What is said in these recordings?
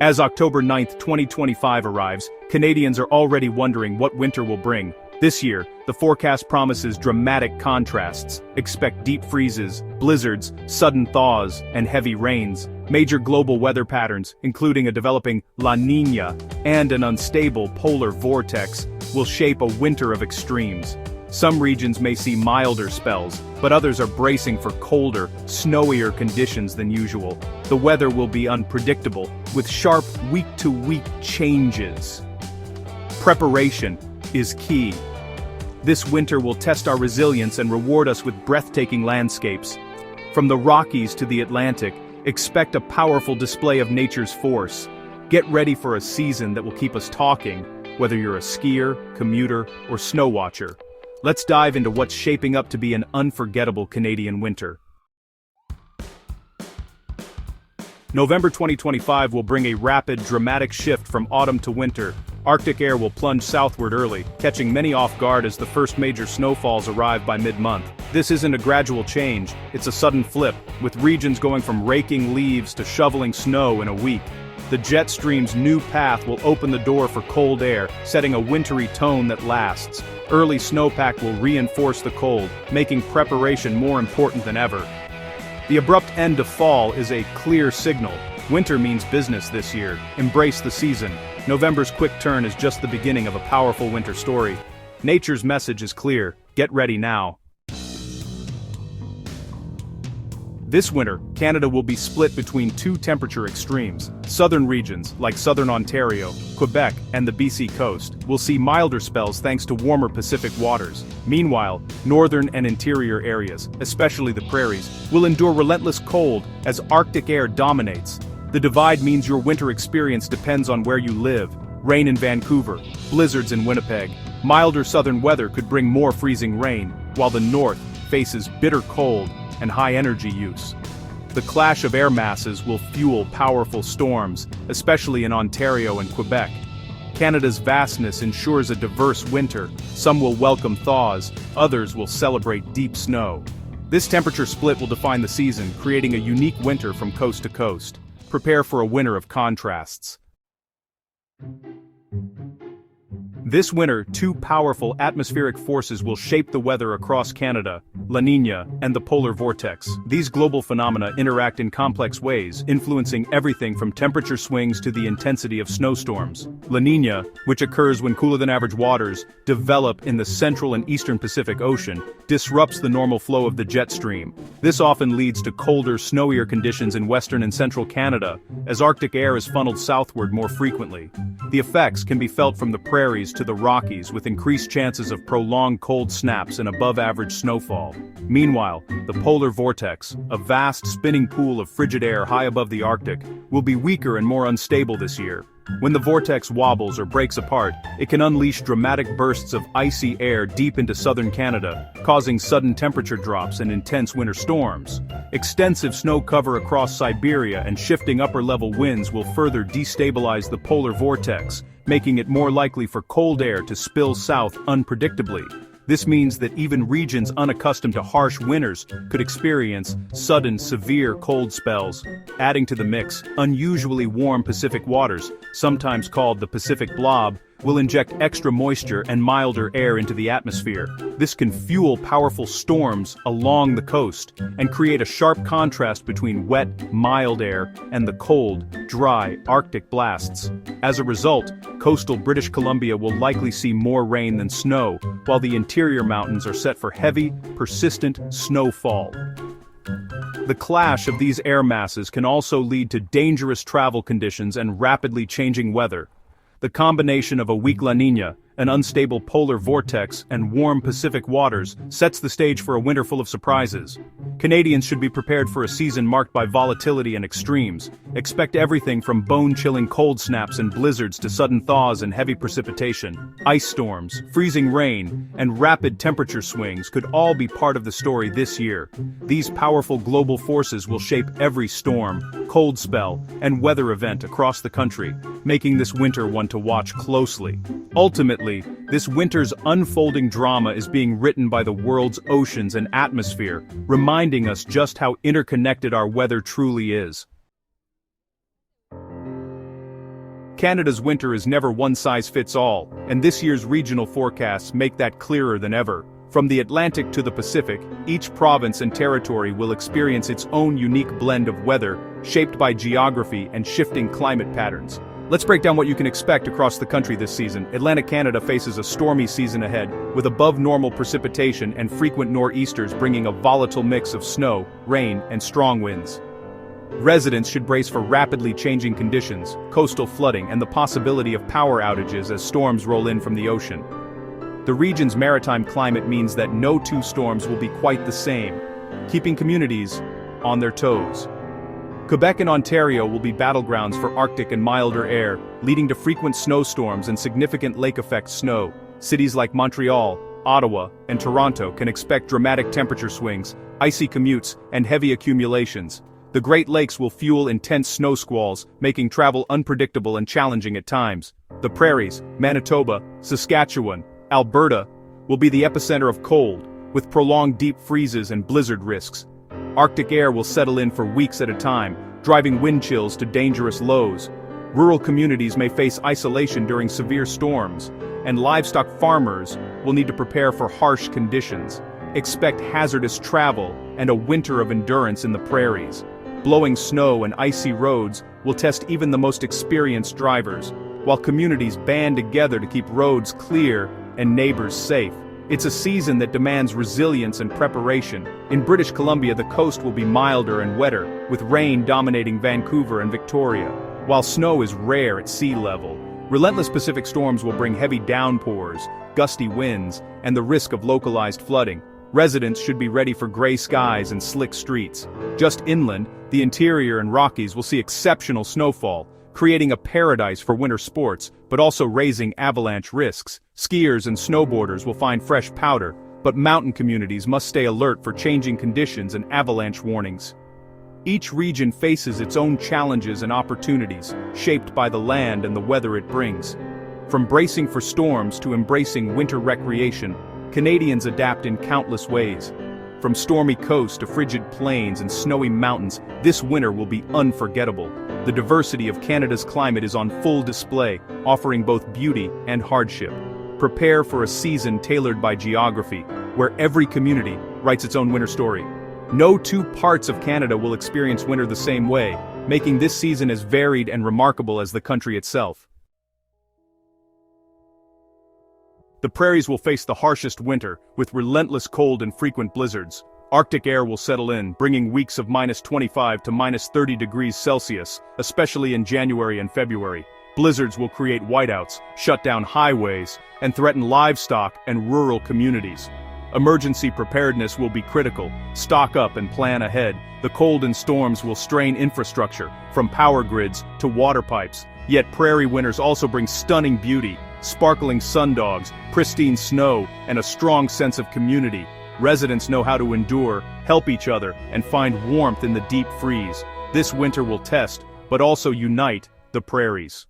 As October 9th, 2025 arrives, Canadians are already wondering what winter will bring. This year, the forecast promises dramatic contrasts. Expect deep freezes, blizzards, sudden thaws, and heavy rains. Major global weather patterns, including a developing La Niña and an unstable polar vortex, will shape a winter of extremes. Some regions may see milder spells, but others are bracing for colder, snowier conditions than usual. The weather will be unpredictable, with sharp week-to-week changes. Preparation is key. This winter will test our resilience and reward us with breathtaking landscapes. From the Rockies to the Atlantic, expect a powerful display of nature's force. Get ready for a season that will keep us talking, whether you're a skier, commuter, or snow watcher. Let's dive into what's shaping up to be an unforgettable Canadian winter. November 2025 will bring a rapid, dramatic shift from autumn to winter. Arctic air will plunge southward early, catching many off guard as the first major snowfalls arrive by mid-month. This isn't a gradual change, it's a sudden flip, with regions going from raking leaves to shoveling snow in a week. The jet stream's new path will open the door for cold air, setting a wintry tone that lasts. Early snowpack will reinforce the cold, making preparation more important than ever. The abrupt end of fall is a clear signal. Winter means business this year. Embrace the season. November's quick turn is just the beginning of a powerful winter story. Nature's message is clear. Get ready now. This winter, Canada will be split between two temperature extremes. Southern regions, like southern Ontario, Quebec, and the BC coast, will see milder spells thanks to warmer Pacific waters. Meanwhile, northern and interior areas, especially the prairies, will endure relentless cold as Arctic air dominates. The divide means your winter experience depends on where you live. Rain in Vancouver, blizzards in Winnipeg. Milder southern weather could bring more freezing rain, while the north faces bitter cold and high energy use. The clash of air masses will fuel powerful storms, especially in Ontario and Quebec. Canada's vastness ensures a diverse winter. Some will welcome thaws, others will celebrate deep snow. This temperature split will define the season, creating a unique winter from coast to coast. Prepare for a winter of contrasts. This winter, two powerful atmospheric forces will shape the weather across Canada: La Niña and the polar vortex. These global phenomena interact in complex ways, influencing everything from temperature swings to the intensity of snowstorms. La Niña, which occurs when cooler-than-average waters develop in the central and eastern Pacific Ocean, disrupts the normal flow of the jet stream. This often leads to colder, snowier conditions in western and central Canada, as Arctic air is funneled southward more frequently. The effects can be felt from the prairies to the Rockies, with increased chances of prolonged cold snaps and above-average snowfall. Meanwhile, the polar vortex, a vast spinning pool of frigid air high above the Arctic, will be weaker and more unstable this year. When the vortex wobbles or breaks apart, it can unleash dramatic bursts of icy air deep into southern Canada, causing sudden temperature drops and intense winter storms. Extensive snow cover across Siberia and shifting upper-level winds will further destabilize the polar vortex, making it more likely for cold air to spill south unpredictably. This means that even regions unaccustomed to harsh winters could experience sudden, severe cold spells. Adding to the mix, unusually warm Pacific waters, sometimes called the Pacific Blob, will inject extra moisture and milder air into the atmosphere. This can fuel powerful storms along the coast and create a sharp contrast between wet, mild air and the cold, dry Arctic blasts. As a result, coastal British Columbia will likely see more rain than snow, while the interior mountains are set for heavy, persistent snowfall. The clash of these air masses can also lead to dangerous travel conditions and rapidly changing weather. The combination of a weak La Niña, an unstable polar vortex, and warm Pacific waters sets the stage for a winter full of surprises. Canadians should be prepared for a season marked by volatility and extremes. Expect everything from bone-chilling cold snaps and blizzards to sudden thaws and heavy precipitation. Ice storms, freezing rain, and rapid temperature swings could all be part of the story this year. These powerful global forces will shape every storm, cold spell, and weather event across the country, making this winter one to watch closely. Ultimately, this winter's unfolding drama is being written by the world's oceans and atmosphere, reminding us just how interconnected our weather truly is. Canada's winter is never one size fits all, and this year's regional forecasts make that clearer than ever. From the Atlantic to the Pacific, each province and territory will experience its own unique blend of weather, shaped by geography and shifting climate patterns. Let's break down what you can expect across the country this season. Atlantic Canada faces a stormy season ahead, with above-normal precipitation and frequent nor'easters bringing a volatile mix of snow, rain, and strong winds. Residents should brace for rapidly changing conditions, coastal flooding, and the possibility of power outages as storms roll in from the ocean. The region's maritime climate means that no two storms will be quite the same, keeping communities on their toes. Quebec and Ontario will be battlegrounds for Arctic and milder air, leading to frequent snowstorms and significant lake-effect snow. Cities like Montreal, Ottawa, and Toronto can expect dramatic temperature swings, icy commutes, and heavy accumulations. The Great Lakes will fuel intense snow squalls, making travel unpredictable and challenging at times. The prairies, Manitoba, Saskatchewan, Alberta, will be the epicenter of cold, with prolonged deep freezes and blizzard risks. Arctic air will settle in for weeks at a time, driving wind chills to dangerous lows. Rural communities may face isolation during severe storms, and livestock farmers will need to prepare for harsh conditions. Expect hazardous travel and a winter of endurance in the prairies. Blowing snow and icy roads will test even the most experienced drivers, while communities band together to keep roads clear and neighbors safe. It's a season that demands resilience and preparation. In British Columbia, the coast will be milder and wetter, with rain dominating Vancouver and Victoria, while snow is rare at sea level. Relentless Pacific storms will bring heavy downpours, gusty winds, and the risk of localized flooding. Residents should be ready for gray skies and slick streets. Just inland, the interior and Rockies will see exceptional snowfall, creating a paradise for winter sports, but also raising avalanche risks. Skiers and snowboarders will find fresh powder, but mountain communities must stay alert for changing conditions and avalanche warnings. Each region faces its own challenges and opportunities, shaped by the land and the weather it brings. From bracing for storms to embracing winter recreation, Canadians adapt in countless ways. From stormy coasts to frigid plains and snowy mountains, this winter will be unforgettable. The diversity of Canada's climate is on full display, offering both beauty and hardship. Prepare for a season tailored by geography, where every community writes its own winter story. No two parts of Canada will experience winter the same way, making this season as varied and remarkable as the country itself. The prairies will face the harshest winter, with relentless cold and frequent blizzards. Arctic air will settle in, bringing weeks of -25 to -30 degrees Celsius, especially in January and February. Blizzards will create whiteouts, shut down highways, and threaten livestock and rural communities. Emergency preparedness will be critical. Stock up and plan ahead. The cold and storms will strain infrastructure, from power grids to water pipes. Yet prairie winters also bring stunning beauty, sparkling sundogs, pristine snow, and a strong sense of community. Residents know how to endure, help each other, and find warmth in the deep freeze. This winter will test, but also unite, the prairies.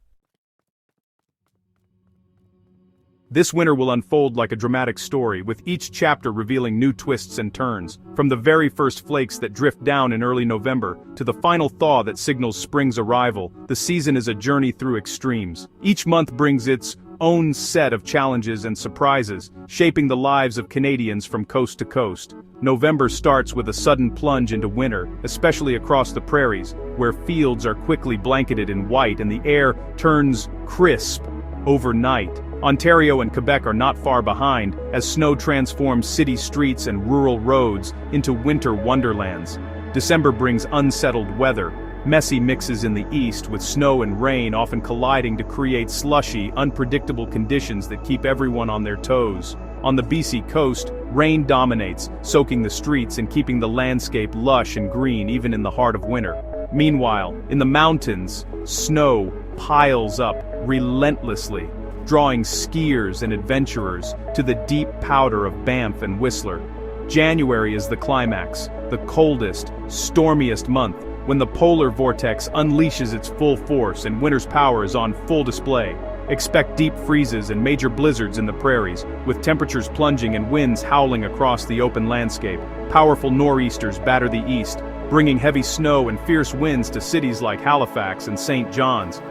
This winter will unfold like a dramatic story, with each chapter revealing new twists and turns. From the very first flakes that drift down in early November, to the final thaw that signals spring's arrival, the season is a journey through extremes. Each month brings its own set of challenges and surprises, shaping the lives of Canadians from coast to coast. November starts with a sudden plunge into winter, especially across the prairies, where fields are quickly blanketed in white and the air turns crisp overnight. Ontario and Quebec are not far behind, as snow transforms city streets and rural roads into winter wonderlands. December brings unsettled weather, messy mixes in the east with snow and rain often colliding to create slushy, unpredictable conditions that keep everyone on their toes. On the BC coast, rain dominates, soaking the streets and keeping the landscape lush and green even in the heart of winter. Meanwhile, in the mountains, snow piles up relentlessly, drawing skiers and adventurers to the deep powder of Banff and Whistler. January is the climax, the coldest, stormiest month, when the polar vortex unleashes its full force and winter's power is on full display. Expect deep freezes and major blizzards in the prairies, with temperatures plunging and winds howling across the open landscape. Powerful nor'easters batter the east, bringing heavy snow and fierce winds to cities like Halifax and St. John's.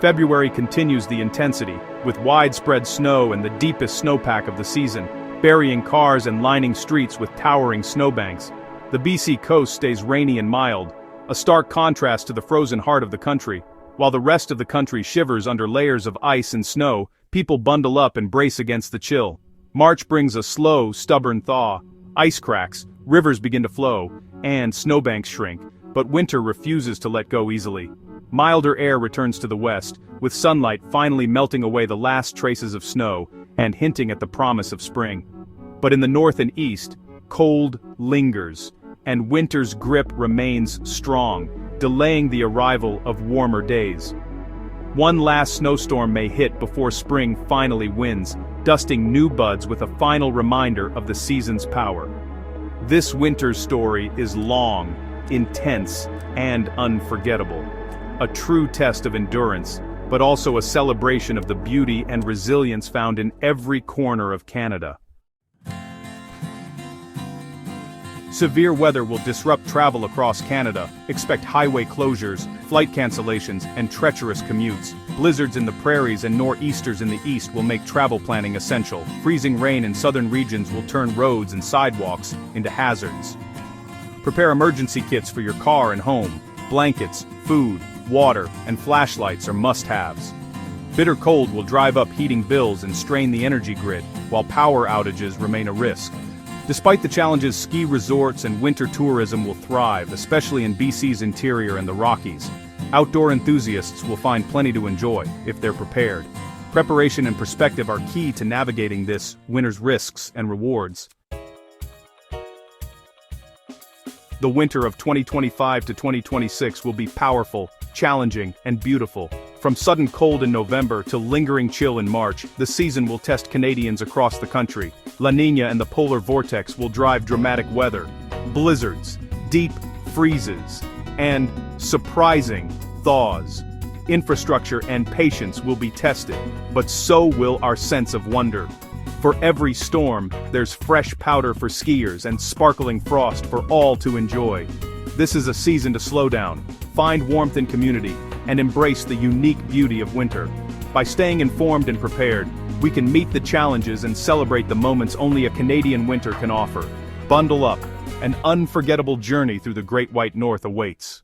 February continues the intensity, with widespread snow and the deepest snowpack of the season, burying cars and lining streets with towering snowbanks. The BC coast stays rainy and mild, a stark contrast to the frozen heart of the country. While the rest of the country shivers under layers of ice and snow, people bundle up and brace against the chill. March brings a slow, stubborn thaw. Ice cracks, rivers begin to flow, and snowbanks shrink, but winter refuses to let go easily. Milder air returns to the west, with sunlight finally melting away the last traces of snow and hinting at the promise of spring. But in the north and east, cold lingers, and winter's grip remains strong, delaying the arrival of warmer days. One last snowstorm may hit before spring finally wins, dusting new buds with a final reminder of the season's power. This winter's story is long, intense, and unforgettable. A true test of endurance, but also a celebration of the beauty and resilience found in every corner of Canada. Severe weather will disrupt travel across Canada. Expect highway closures, flight cancellations, and treacherous commutes. Blizzards in the prairies and nor'easters in the east will make travel planning essential. Freezing rain in southern regions will turn roads and sidewalks into hazards. Prepare emergency kits for your car and home. Blankets, food, water, and flashlights are must-haves. Bitter cold will drive up heating bills and strain the energy grid, while power outages remain a risk. Despite the challenges, ski resorts and winter tourism will thrive, especially in BC's interior and the Rockies. Outdoor enthusiasts will find plenty to enjoy, if they're prepared. Preparation and perspective are key to navigating this winter's risks and rewards. The winter of 2025 to 2026 will be powerful, challenging, and beautiful. From sudden cold in November to lingering chill in March, the season will test Canadians across the country. La Niña and the polar vortex will drive dramatic weather, blizzards, deep freezes, and surprising thaws. Infrastructure and patience will be tested, but so will our sense of wonder. For every storm, there's fresh powder for skiers and sparkling frost for all to enjoy. This is a season to slow down, find warmth in community, and embrace the unique beauty of winter. By staying informed and prepared, we can meet the challenges and celebrate the moments only a Canadian winter can offer. Bundle up, an unforgettable journey through the Great White North awaits.